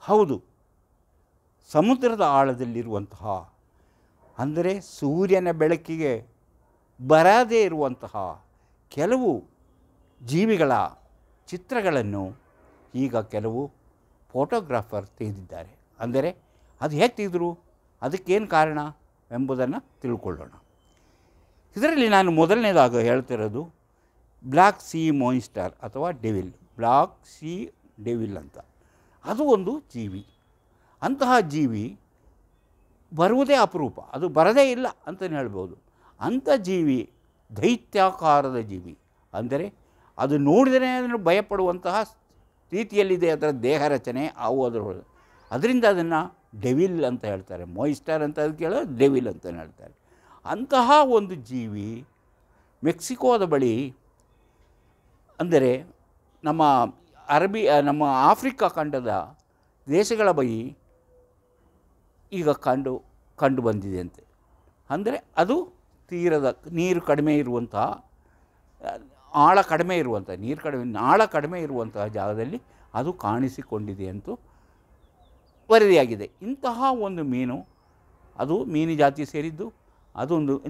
ಹೌದು, ಸಮುದ್ರದ ಆಳದಲ್ಲಿರುವಂತಹ, ಅಂದರೆ ಸೂರ್ಯನ ಬೆಳಕಿಗೆ ಬರದೇ ಇರುವಂತಹ ಕೆಲವು ಜೀವಿಗಳ ಚಿತ್ರಗಳನ್ನು ಈಗ ಕೆಲವು ಫೋಟೋಗ್ರಾಫರ್ ತೆಗೆದಿದ್ದಾರೆ. ಅಂದರೆ ಅದು ಹೇಗೆ ತೆಗೆದರು, ಅದಕ್ಕೇನು ಕಾರಣ ಎಂಬುದನ್ನು ತಿಳ್ಕೊಳ್ಳೋಣ. ಇದರಲ್ಲಿ ನಾನು ಮೊದಲನೇದಾಗಿ ಹೇಳ್ತಿರೋದು ಬ್ಲ್ಯಾಕ್ ಸೀ ಮಾನ್ಸ್ಟರ್ ಅಥವಾ ಡೆವಿಲ್, ಬ್ಲ್ಯಾಕ್ ಸೀ ಡೆವಿಲ್ ಅಂತ. ಅದು ಒಂದು ಜೀವಿ. ಅಂತಹ ಜೀವಿ ಬರುವುದೇ ಅಪರೂಪ, ಅದು ಬರದೇ ಇಲ್ಲ ಅಂತಲೇ ಹೇಳ್ಬೋದು. ಅಂಥ ಜೀವಿ ದೈತ್ಯಾಕಾರದ ಜೀವಿ, ಅಂದರೆ ಅದು ನೋಡಿದರೆ ಅದನ್ನು ಭಯಪಡುವಂತಹ ರೀತಿಯಲ್ಲಿದೆ ಅದರ ದೇಹ ರಚನೆ. ಅದರಿಂದ ಅದನ್ನು ಡೆವಿಲ್ ಅಂತ ಹೇಳ್ತಾರೆ. ಮಾನ್ಸ್ಟರ್ ಅಂತ ಅದಕ್ಕೆ ಹೇಳೋದು, ಡೆವಿಲ್ ಅಂತಲೇ ಹೇಳ್ತಾರೆ. ಅಂತಹ ಒಂದು ಜೀವಿ ಮೆಕ್ಸಿಕೋದ ಬಳಿ, ಅಂದರೆ ನಮ್ಮ ಆಫ್ರಿಕಾ ಖಂಡದ ದೇಶಗಳ ಬಳಿ ಈಗ ಕಂಡು ಬಂದಿದೆಯಂತೆ. ಅಂದರೆ ಅದು ತೀರದ ನೀರು ಕಡಿಮೆ ಇರುವಂತಹ, ಆಳ ಕಡಿಮೆ ಇರುವಂತಹ ಜಾಗದಲ್ಲಿ ಅದು ಕಾಣಿಸಿಕೊಂಡಿದೆ ಅಂತೂ ವರದಿಯಾಗಿದೆ. ಇಂತಹ ಒಂದು ಮೀನು, ಅದು ಮೀನು ಜಾತಿ ಸೇರಿದ್ದು.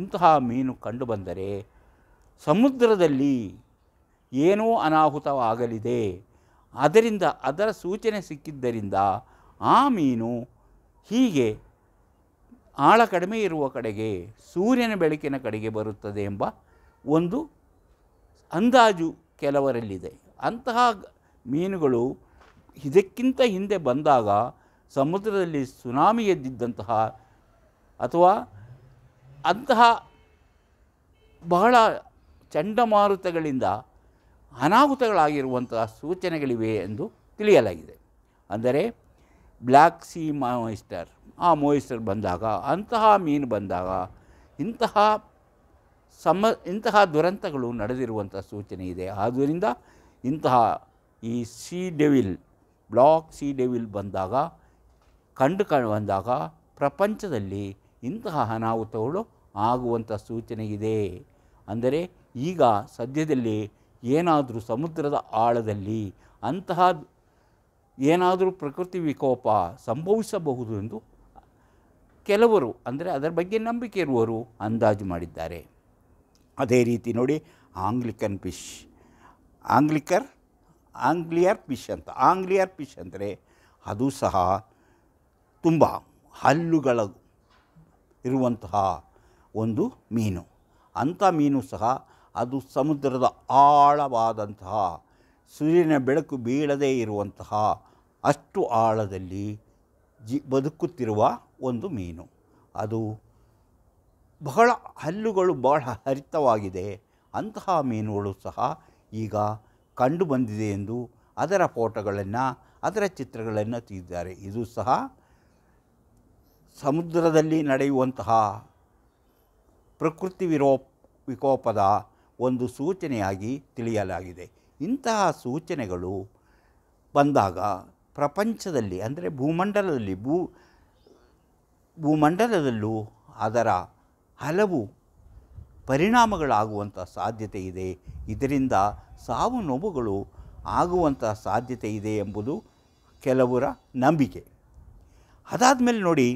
ಇಂತಹ ಮೀನು ಕಂಡು ಬಂದರೆ ಸಮುದ್ರದಲ್ಲಿ ಏನೋ ಅನಾಹುತವಾಗಲಿದೆ, ಅದರ ಸೂಚನೆ ಸಿಕ್ಕಿದ್ದರಿಂದ ಆ ಮೀನು ಹೀಗೆ ಆಳ ಕಡಿಮೆ ಇರುವ ಕಡೆಗೆ, ಸೂರ್ಯನ ಬೆಳಕಿನ ಕಡೆಗೆ ಬರುತ್ತದೆ ಎಂಬ ಒಂದು ಅಂದಾಜು ಕೆಲವರಲ್ಲಿದೆ. ಅಂತಹ ಮೀನುಗಳು ಇದಕ್ಕಿಂತ ಹಿಂದೆ ಬಂದಾಗ ಸಮುದ್ರದಲ್ಲಿ ಸುನಾಮಿ ಎದ್ದಿದ್ದಂತಹ ಅಥವಾ ಅಂತಹ ಬಹಳ ಚಂಡಮಾರುತಗಳಿಂದ ಅನಾಹುತಗಳಾಗಿರುವಂತಹ ಸೂಚನೆಗಳಿವೆ ಎಂದು ತಿಳಿಯಲಾಗಿದೆ. ಅಂದರೆ ಬ್ಲ್ಯಾಕ್ ಸೀ ಮಾನ್ಸ್ಟರ್, ಆ ಮಾನ್ಸ್ಟರ್ ಬಂದಾಗ, ಅಂತಹ ಮೀನು ಬಂದಾಗ ಇಂತಹ ದುರಂತಗಳು ನಡೆದಿರುವಂಥ ಸೂಚನೆ ಇದೆ. ಆದ್ದರಿಂದ ಈ sea devil, black sea devil ಬಂದಾಗ ಪ್ರಪಂಚದಲ್ಲಿ ಇಂತಹ ಅನಾಹುತಗಳು ಆಗುವಂಥ ಸೂಚನೆ ಇದೆ. ಅಂದರೆ ಈಗ ಸದ್ಯದಲ್ಲಿ ಏನಾದರೂ ಸಮುದ್ರದ ಆಳದಲ್ಲಿ ಅಂತಹ ಏನಾದರೂ ಪ್ರಕೃತಿ ವಿಕೋಪ ಸಂಭವಿಸಬಹುದು ಎಂದು ಕೆಲವರು, ಅಂದರೆ ಅದರ ಬಗ್ಗೆ ನಂಬಿಕೆ ಇರುವವರು ಅಂದಾಜು ಮಾಡಿದ್ದಾರೆ. ಅದೇ ರೀತಿ ನೋಡಿ, ಆಂಗ್ಲಿಯರ್ ಫಿಶ್ ಅಂದರೆ ಅದು ಸಹ ತುಂಬ ಹಲ್ಲುಗಳ ಇರುವಂತಹ ಒಂದು ಮೀನು. ಅಂಥ ಮೀನು ಸಹ ಅದು ಸಮುದ್ರದ ಆಳವಾದಂತಹ, ಸೂರ್ಯನ ಬೆಳಕು ಬೀಳದೇ ಇರುವಂತಹ ಅಷ್ಟು ಆಳದಲ್ಲಿ ಬದುಕುತ್ತಿರುವ ಒಂದು ಮೀನು. ಅದು ಹಲ್ಲುಗಳು ಬಹಳ ಹರಿತವಾಗಿದೆ. ಅಂತಹ ಮೀನುಗಳು ಸಹ ಈಗ ಕಂಡು ಬಂದಿದೆ ಎಂದು ಅದರ ಫೋಟೋಗಳನ್ನು, ಅದರ ಚಿತ್ರಗಳನ್ನು ತೆಗೆದಿದ್ದಾರೆ. ಇದು ಸಹ ಸಮುದ್ರದಲ್ಲಿ ನಡೆಯುವಂತಹ ಪ್ರಕೃತಿ ವಿಕೋಪದ ಒಂದು ಸೂಚನೆಯಾಗಿ ತಿಳಿಯಲಾಗಿದೆ. ಇಂತಹ ಸೂಚನೆಗಳು ಬಂದಾಗ ಪ್ರಪಂಚದಲ್ಲಿ, ಅಂದರೆ ಭೂಮಂಡಲದಲ್ಲೂ ಅದರ ಹಲವು ಪರಿಣಾಮಗಳಾಗುವಂಥ ಸಾಧ್ಯತೆ ಇದೆ. ಇದರಿಂದ ಸಾವು ನೋವುಗಳು ಆಗುವಂಥ ಸಾಧ್ಯತೆ ಇದೆ ಎಂಬುದು ಕೆಲವರ ನಂಬಿಕೆ. ಅದಾದಮೇಲೆ ನೋಡಿ,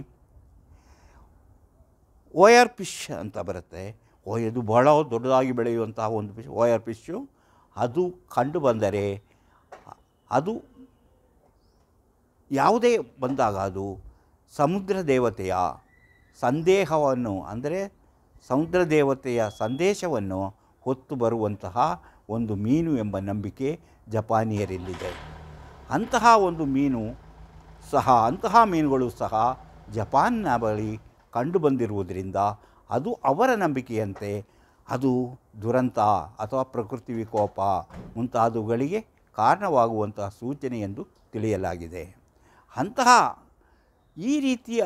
ಓಯರ್ ಫಿಶ್ ಅಂತ ಬರುತ್ತೆ. ಇದು ಬಹಳ ದೊಡ್ಡದಾಗಿ ಬೆಳೆಯುವಂತಹ ಒಂದು ಫಿಶ್, ಓಯರ್ ಫಿಶ್ಶು. ಅದು ಕಂಡು ಬಂದರೆ, ಅದು ಯಾವುದೇ ಬಂದಾಗ ಅದು ಸಮುದ್ರ ದೇವತೆಯ ಸಂದೇಶವನ್ನು ಹೊತ್ತು ಬರುವಂತಹ ಒಂದು ಮೀನು ಎಂಬ ನಂಬಿಕೆ ಜಪಾನಿಯರಲ್ಲಿದೆ. ಅಂತಹ ಮೀನುಗಳು ಸಹ ಜಪಾನ್ನ ಬಳಿ ಕಂಡು ಬಂದಿರುವುದರಿಂದ ಅದು ಅವರ ನಂಬಿಕೆಯಂತೆ ಅದು ದುರಂತ ಅಥವಾ ಪ್ರಕೃತಿ ವಿಕೋಪ ಮುಂತಾದವುಗಳಿಗೆ ಕಾರಣವಾಗುವಂತಹ ಸೂಚನೆ ಎಂದು ತಿಳಿಯಲಾಗಿದೆ. ಈ ರೀತಿಯ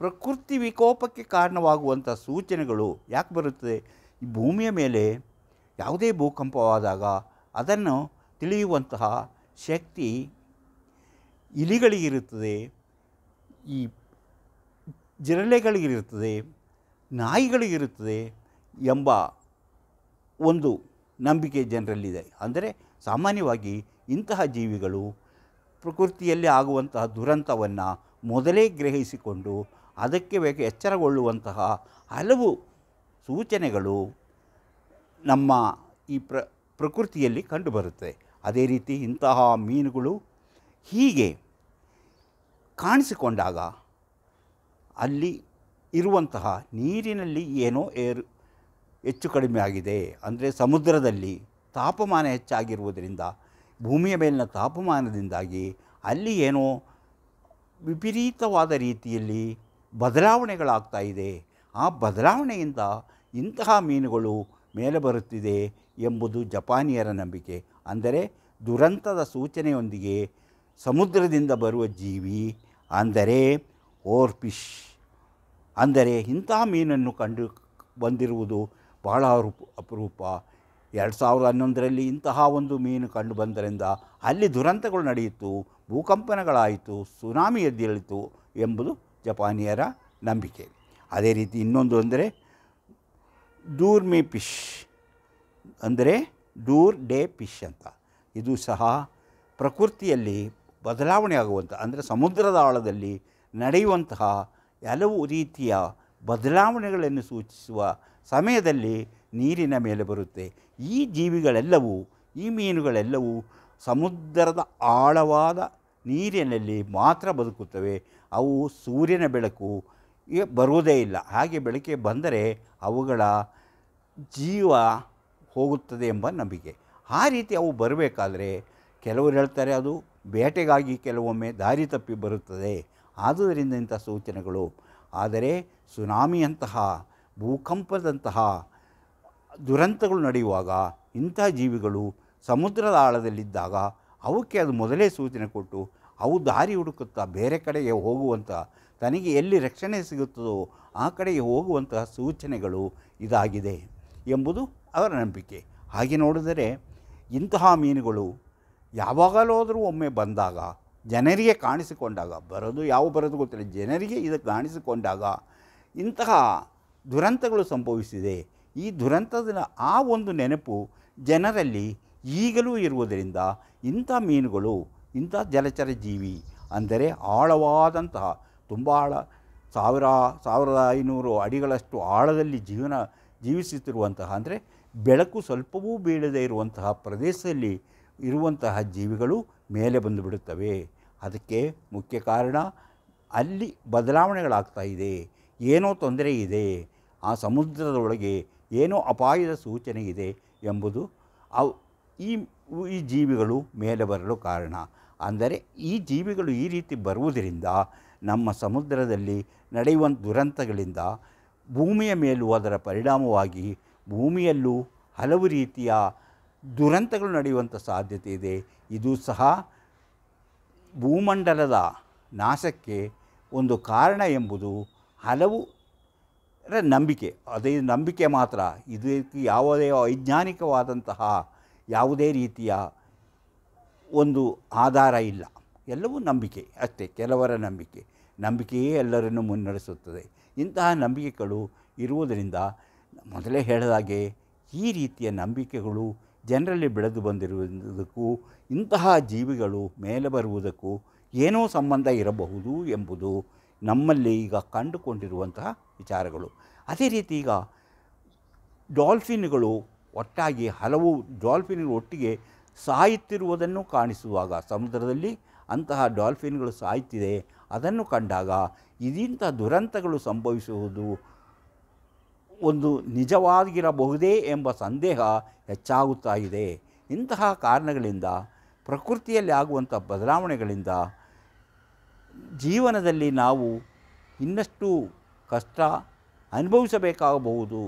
ಪ್ರಕೃತಿ ವಿಕೋಪಕ್ಕೆ ಕಾರಣವಾಗುವಂಥ ಸೂಚನೆಗಳು ಯಾಕೆ ಬರುತ್ತದೆ? ಈ ಭೂಮಿಯ ಮೇಲೆ ಯಾವುದೇ ಭೂಕಂಪವಾದಾಗ ಅದನ್ನು ತಿಳಿಯುವಂತಹ ಶಕ್ತಿ ಇಲಿಗಳಿಗಿರುತ್ತದೆ, ಈ ಜಿರಳೆಗಳಿಗಿರುತ್ತದೆ, ನಾಯಿಗಳಿಗಿರುತ್ತದೆ ಎಂಬ ಒಂದು ನಂಬಿಕೆ ಜನರಲ್ಲಿದೆ. ಅಂದರೆ ಸಾಮಾನ್ಯವಾಗಿ ಇಂತಹ ಜೀವಿಗಳು ಪ್ರಕೃತಿಯಲ್ಲಿ ಆಗುವಂತಹ ದುರಂತವನ್ನು ಮೊದಲೇ ಗ್ರಹಿಸಿಕೊಂಡು ಅದಕ್ಕೆ ಎಚ್ಚರಗೊಳ್ಳುವಂತಹ ಹಲವು ಸೂಚನೆಗಳು ನಮ್ಮ ಈ ಪ್ರಕೃತಿಯಲ್ಲಿ ಕಂಡುಬರುತ್ತೆ. ಅದೇ ರೀತಿ ಇಂತಹ ಮೀನುಗಳು ಹೀಗೆ ಕಾಣಿಸಿಕೊಂಡಾಗ ಅಲ್ಲಿ ಇರುವಂತಹ ನೀರಿನಲ್ಲಿ ಏನೋ ಹೆಚ್ಚು ಕಡಿಮೆ ಆಗಿದೆ, ಅಂದರೆ ಸಮುದ್ರದಲ್ಲಿ ತಾಪಮಾನ ಹೆಚ್ಚಾಗಿರುವುದರಿಂದ, ಭೂಮಿಯ ಮೇಲಿನ ತಾಪಮಾನದಿಂದಾಗಿ ಅಲ್ಲಿ ಏನೋ ವಿಪರೀತವಾದ ರೀತಿಯಲ್ಲಿ ಬದಲಾವಣೆಗಳಾಗ್ತಾ ಇದೆ. ಆ ಬದಲಾವಣೆಯಿಂದ ಇಂತಹ ಮೀನುಗಳು ಮೇಲೆ ಬರುತ್ತಿದೆ ಎಂಬುದು ಜಪಾನಿಯರ ನಂಬಿಕೆ. ಅಂದರೆ ದುರಂತದ ಸೂಚನೆಯೊಂದಿಗೆ ಸಮುದ್ರದಿಂದ ಬರುವ ಜೀವಿ ಅಂದರೆ ಓರ್ಫಿಶ್, ಅಂದರೆ ಇಂತಹ ಮೀನನ್ನು ಕಂಡು ಬಂದಿರುವುದು ಬಹಳ ಅಪರೂಪ. 2011ರಲ್ಲಿ ಇಂತಹ ಒಂದು ಮೀನು ಕಂಡು ಬಂದರಿಂದ ಅಲ್ಲಿ ದುರಂತಗಳು ನಡೆಯಿತು, ಭೂಕಂಪನಗಳಾಯಿತು, ಸುನಾಮಿ ಎದ್ದೇಳಿತು ಎಂಬುದು ಜಪಾನಿಯರ ನಂಬಿಕೆ. ಅದೇ ರೀತಿ ಇನ್ನೊಂದು ಅಂದರೆ ಡೂರ್ಮಿ ಫಿಶ್, ಅಂದರೆ ಡೂರ್ ಡೇ ಫಿಶ್ ಅಂತ. ಇದು ಸಹ ಪ್ರಕೃತಿಯಲ್ಲಿ ಬದಲಾವಣೆ ಆಗುವಂಥ, ಅಂದರೆ ಸಮುದ್ರದ ಆಳದಲ್ಲಿ ನಡೆಯುವಂತಹ ಹಲವು ರೀತಿಯ ಬದಲಾವಣೆಗಳನ್ನು ಸೂಚಿಸುವ ಸಮಯದಲ್ಲಿ ನೀರಿನ ಮೇಲೆ ಬರುತ್ತೆ. ಈ ಜೀವಿಗಳೆಲ್ಲವೂ, ಈ ಮೀನುಗಳೆಲ್ಲವೂ ಸಮುದ್ರದ ಆಳವಾದ ನೀರಿನಲ್ಲಿ ಮಾತ್ರ ಬದುಕುತ್ತವೆ. ಅವು ಸೂರ್ಯನ ಬೆಳಕು ಬರುವುದೇ ಇಲ್ಲ. ಹಾಗೆ ಬೆಳಕಿಗೆ ಬಂದರೆ ಅವುಗಳ ಜೀವ ಹೋಗುತ್ತದೆ ಎಂಬ ನಂಬಿಕೆ. ಆ ರೀತಿ ಅವು ಬರಬೇಕಾದ್ರೆ ಕೆಲವರು ಹೇಳ್ತಾರೆ ಅದು ಬೇಟೆಗಾಗಿ ಕೆಲವೊಮ್ಮೆ ದಾರಿ ತಪ್ಪಿ ಬರುತ್ತದೆ, ಆದುದರಿಂದ ಇಂಥ ಸೂಚನೆಗಳು. ಆದರೆ ಸುನಾಮಿಯಂತಹ, ಭೂಕಂಪದಂತಹ ದುರಂತಗಳು ನಡೆಯುವಾಗ ಇಂಥ ಜೀವಿಗಳು ಸಮುದ್ರದ ಆಳದಲ್ಲಿದ್ದಾಗ ಅವಕ್ಕೆ ಅದು ಮೊದಲೇ ಸೂಚನೆ ಕೊಟ್ಟು ಅವು ದಾರಿ ಹುಡುಕುತ್ತಾ ಬೇರೆ ಕಡೆಗೆ ಹೋಗುವಂಥ, ತನಗೆ ಎಲ್ಲಿ ರಕ್ಷಣೆ ಸಿಗುತ್ತದೋ ಆ ಕಡೆಗೆ ಹೋಗುವಂತಹ ಸೂಚನೆಗಳು ಇದಾಗಿದೆ ಎಂಬುದು ಅವರ ನಂಬಿಕೆ. ಹಾಗೆ ನೋಡಿದರೆ ಇಂತಹ ಮೀನುಗಳು ಯಾವಾಗಲಾದರೂ ಒಮ್ಮೆ ಬಂದಾಗ, ಜನರಿಗೆ ಕಾಣಿಸಿಕೊಂಡಾಗ, ಬರೋದು ಗೊತ್ತಿಲ್ಲ, ಜನರಿಗೆ ಇದು ಕಾಣಿಸಿಕೊಂಡಾಗ ಇಂತಹ ದುರಂತಗಳು ಸಂಭವಿಸಿದೆ. ಈ ದುರಂತದ ಆ ಒಂದು ನೆನಪು ಜನರಲ್ಲಿ ಈಗಲೂ ಇರುವುದರಿಂದ ಇಂಥ ಮೀನುಗಳು, ಇಂಥ ಜಲಚರ ಜೀವಿ ಅಂದರೆ ಆಳವಾದಂತಹ, ತುಂಬ ಆಳ, 1500 ಅಡಿಗಳಷ್ಟು ಆಳದಲ್ಲಿ ಜೀವಿಸುತ್ತಿರುವಂತಹ, ಅಂದರೆ ಬೆಳಕು ಸ್ವಲ್ಪವೂ ಬೀಳದೇ ಇರುವಂತಹ ಪ್ರದೇಶದಲ್ಲಿ ಇರುವಂತಹ ಜೀವಿಗಳು ಮೇಲೆ ಬಂದುಬಿಡುತ್ತವೆ. ಅದಕ್ಕೆ ಮುಖ್ಯ ಕಾರಣ ಅಲ್ಲಿ ಬದಲಾವಣೆಗಳಾಗ್ತಾ ಇದೆ, ಏನೋ ತೊಂದರೆ ಇದೆ, ಆ ಸಮುದ್ರದೊಳಗೆ ಏನೋ ಅಪಾಯದ ಸೂಚನೆ ಇದೆ ಎಂಬುದು ಈ ಜೀವಿಗಳು ಮೇಲೆ ಬರಲು ಕಾರಣ. ಅಂದರೆ ಈ ಜೀವಿಗಳು ಈ ರೀತಿ ಬರುವುದರಿಂದ ನಮ್ಮ ಸಮುದ್ರದಲ್ಲಿ ನಡೆಯುವಂಥ ದುರಂತಗಳಿಂದ ಭೂಮಿಯ ಮೇಲೂ ಅದರ ಪರಿಣಾಮವಾಗಿ ಭೂಮಿಯಲ್ಲೂ ಹಲವು ರೀತಿಯ ದುರಂತಗಳು ನಡೆಯುವಂಥ ಸಾಧ್ಯತೆ ಇದೆ. ಇದು ಸಹ ಭೂಮಂಡಲದ ನಾಶಕ್ಕೆ ಒಂದು ಕಾರಣ ಎಂಬುದು ಹಲವರ ನಂಬಿಕೆ. ಅದೇ ನಂಬಿಕೆ ಮಾತ್ರ, ಇದಕ್ಕೆ ಯಾವುದೇ ವೈಜ್ಞಾನಿಕವಾದಂತಹ ಯಾವುದೇ ರೀತಿಯ ಒಂದು ಆಧಾರ ಇಲ್ಲ. ಎಲ್ಲವೂ ನಂಬಿಕೆ ಅಷ್ಟೇ, ಕೆಲವರ ನಂಬಿಕೆಯೇ ಎಲ್ಲರನ್ನು ಮುನ್ನಡೆಸುತ್ತದೆ. ಇಂತಹ ನಂಬಿಕೆಗಳು ಇರುವುದರಿಂದ ಮೊದಲೇ ಹೇಳಿದಾಗೆ ಈ ರೀತಿಯ ನಂಬಿಕೆಗಳು ಜನರಲ್ಲಿ ಬೆಳೆದು ಬಂದಿರುವುದಕ್ಕೂ ಇಂತಹ ಜೀವಿಗಳು ಮೇಲೆ ಬರುವುದಕ್ಕೂ ಏನೋ ಸಂಬಂಧ ಇರಬಹುದು ಎಂಬುದು ನಮ್ಮಲ್ಲಿ ಈಗ ಕಂಡುಕೊಂಡಿರುವಂತಹ ವಿಚಾರಗಳು. ಅದೇ ರೀತಿ ಈಗ ಡಾಲ್ಫಿನ್ಗಳು ಒಟ್ಟಾಗಿ, ಹಲವು ಡಾಲ್ಫಿನ್ಗಳು ಒಟ್ಟಿಗೆ ಸಾಯುತ್ತಿರುವುದನ್ನು ಕಾಣಿಸುವಾಗ, ಸಮುದ್ರದಲ್ಲಿ ಅಂತಹ ಡಾಲ್ಫಿನ್ಗಳು ಸಾಯುತ್ತಿದೆ, ಅದನ್ನು ಕಂಡಾಗ ಇದೀಂಥ ದುರಂತಗಳು ಸಂಭವಿಸುವುದು ಒಂದು ನಿಜವಾಗಿರಬಹುದೇ ಎಂಬ ಸಂದೇಹ ಹೆಚ್ಚಾಗುತ್ತಾ ಇದೆ. ಇಂತಹ ಕಾರಣಗಳಿಂದ, ಪ್ರಕೃತಿಯಲ್ಲಿ ಆಗುವಂಥ ಬದಲಾವಣೆಗಳಿಂದ ಜೀವನದಲ್ಲಿ ನಾವು ಇನ್ನಷ್ಟು ಕಷ್ಟ ಅನುಭವಿಸಬೇಕಾಗಬಹುದು.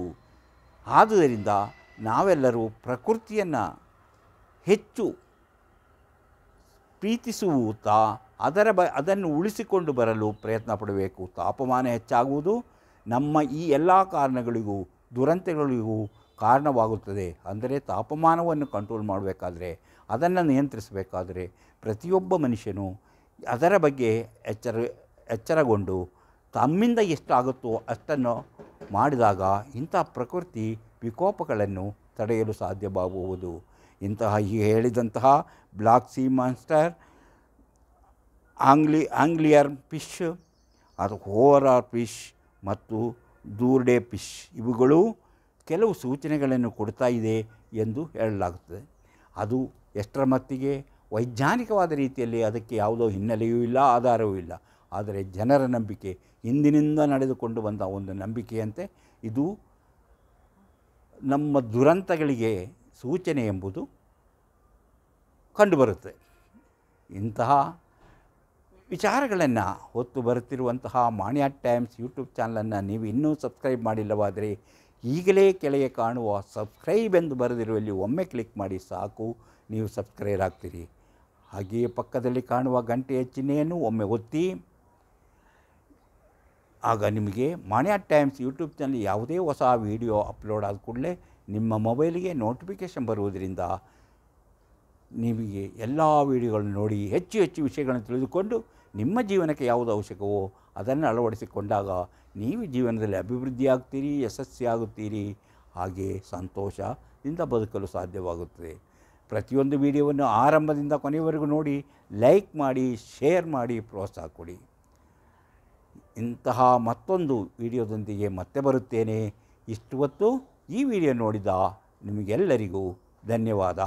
ಆದುದರಿಂದ ನಾವೆಲ್ಲರೂ ಪ್ರಕೃತಿಯನ್ನು ಹೆಚ್ಚು ಪ್ರೀತಿಸುತ್ತಾ ಅದನ್ನು ಉಳಿಸಿಕೊಂಡು ಬರಲು ಪ್ರಯತ್ನ ಪಡಬೇಕು. ತಾಪಮಾನ ಹೆಚ್ಚಾಗುವುದು ನಮ್ಮ ಈ ಎಲ್ಲ ಕಾರಣಗಳಿಗೂ, ದುರಂತಗಳಿಗೂ ಕಾರಣವಾಗುತ್ತದೆ. ಅಂದರೆ ತಾಪಮಾನವನ್ನು ಕಂಟ್ರೋಲ್ ಮಾಡಬೇಕಾದ್ರೆ, ಅದನ್ನು ನಿಯಂತ್ರಿಸಬೇಕಾದರೆ ಪ್ರತಿಯೊಬ್ಬ ಮನುಷ್ಯನು ಅದರ ಬಗ್ಗೆ ಎಚ್ಚರಗೊಂಡು ತಮ್ಮಿಂದ ಎಷ್ಟಾಗುತ್ತೋ ಅಷ್ಟನ್ನು ಮಾಡಿದಾಗ ಇಂಥ ಪ್ರಕೃತಿ ವಿಕೋಪಗಳನ್ನು ತಡೆಯಲು ಸಾಧ್ಯವಾಗುವುದು. ಇಂತಹ ಈ ಹೇಳಿದಂತಹ ಬ್ಲಾಕ್ ಸೀ ಮಾನ್ಸ್ಟರ್ ಆಂಗ್ಲಿಯರ್ ಫಿಶ್, ಅದು ಹೋವರ್ ಫಿಶ್ ಮತ್ತು ದೂರ್ಡೆ ಫಿಶ್ ಇವುಗಳು ಕೆಲವು ಸೂಚನೆಗಳನ್ನು ಕೊಡ್ತಾ ಇದೆ ಎಂದು ಹೇಳಲಾಗುತ್ತದೆ. ಅದು ಎಷ್ಟರ ಮಟ್ಟಿಗೆ ವೈಜ್ಞಾನಿಕವಾದ ರೀತಿಯಲ್ಲಿ ಅದಕ್ಕೆ ಯಾವುದೋ ಹಿನ್ನೆಲೆಯೂ ಇಲ್ಲ, ಆಧಾರವೂ ಇಲ್ಲ. ಆದರೆ ಜನರ ನಂಬಿಕೆ, ಹಿಂದಿನಿಂದ ನಡೆದುಕೊಂಡು ಬಂದ ಒಂದು ನಂಬಿಕೆಯಂತೆ ಇದು ನಮ್ಮ ದುರಂತಗಳಿಗೆ ಸೂಚನೆ ಎಂಬುದು ಕಂಡುಬರುತ್ತೆ. ಇಂತಹ ವಿಚಾರಗಳನ್ನು ಹೊತ್ತು ಬರುತ್ತಿರುವಂತಹ ಮಾಣಿಯಾ ಟೈಮ್ಸ್ ಯೂಟ್ಯೂಬ್ ಚಾನಲನ್ನು ನೀವು ಇನ್ನೂ ಸಬ್ಸ್ಕ್ರೈಬ್ ಮಾಡಿಲ್ಲವಾದರೆ ಈಗಲೇ ಕೆಳಗೆ ಕಾಣುವ ಸಬ್ಸ್ಕ್ರೈಬ್ ಎಂದು ಬರೆದಿರುವಲ್ಲಿ ಒಮ್ಮೆ ಕ್ಲಿಕ್ ಮಾಡಿ ಸಾಕು, ನೀವು ಸಬ್ಸ್ಕ್ರೈಬ್ ಆಗ್ತೀರಿ. ಹಾಗೆಯೇ ಪಕ್ಕದಲ್ಲಿ ಕಾಣುವ ಗಂಟೆಯ ಚಿಹ್ನೆಯನ್ನು ಒಮ್ಮೆ ಒತ್ತಿ, ಆಗ ನಿಮಗೆ ಮಾಣಿಯಾ ಟೈಮ್ಸ್ ಯೂಟ್ಯೂಬ್ ಚಾನಲ್ ಯಾವುದೇ ಹೊಸ ವಿಡಿಯೋ ಅಪ್ಲೋಡ್ ಆದ ಕೂಡಲೇ ನಿಮ್ಮ ಮೊಬೈಲಿಗೆ ನೋಟಿಫಿಕೇಷನ್ ಬರುವುದರಿಂದ ನಿಮಗೆ ಎಲ್ಲ ವಿಡಿಯೋಗಳನ್ನು ನೋಡಿ ಹೆಚ್ಚು ಹೆಚ್ಚು ವಿಷಯಗಳನ್ನು ತಿಳಿದುಕೊಂಡು ನಿಮ್ಮ ಜೀವನಕ್ಕೆ ಯಾವುದು ಅವಶ್ಯಕವೋ ಅದನ್ನು ಅಳವಡಿಸಿಕೊಂಡಾಗ ನೀವು ಜೀವನದಲ್ಲಿ ಅಭಿವೃದ್ಧಿ ಆಗ್ತೀರಿ, ಯಶಸ್ವಿಯಾಗುತ್ತೀರಿ, ಹಾಗೆ ಸಂತೋಷದಿಂದ ಬದುಕಲು ಸಾಧ್ಯವಾಗುತ್ತದೆ. ಪ್ರತಿಯೊಂದು ವಿಡಿಯೋವನ್ನು ಆರಂಭದಿಂದ ಕೊನೆಯವರೆಗೂ ನೋಡಿ, ಲೈಕ್ ಮಾಡಿ, ಶೇರ್ ಮಾಡಿ, ಪ್ರೋತ್ಸಾಹ ಕೊಡಿ. ಇಂತಹ ಮತ್ತೊಂದು ವಿಡಿಯೋದೊಂದಿಗೆ ಮತ್ತೆ ಬರುತ್ತೇನೆ. ಇಷ್ಟು ಹೊತ್ತು ಈ ವಿಡಿಯೋ ನೋಡಿದ ನಿಮಗೆಲ್ಲರಿಗೂ ಧನ್ಯವಾದ.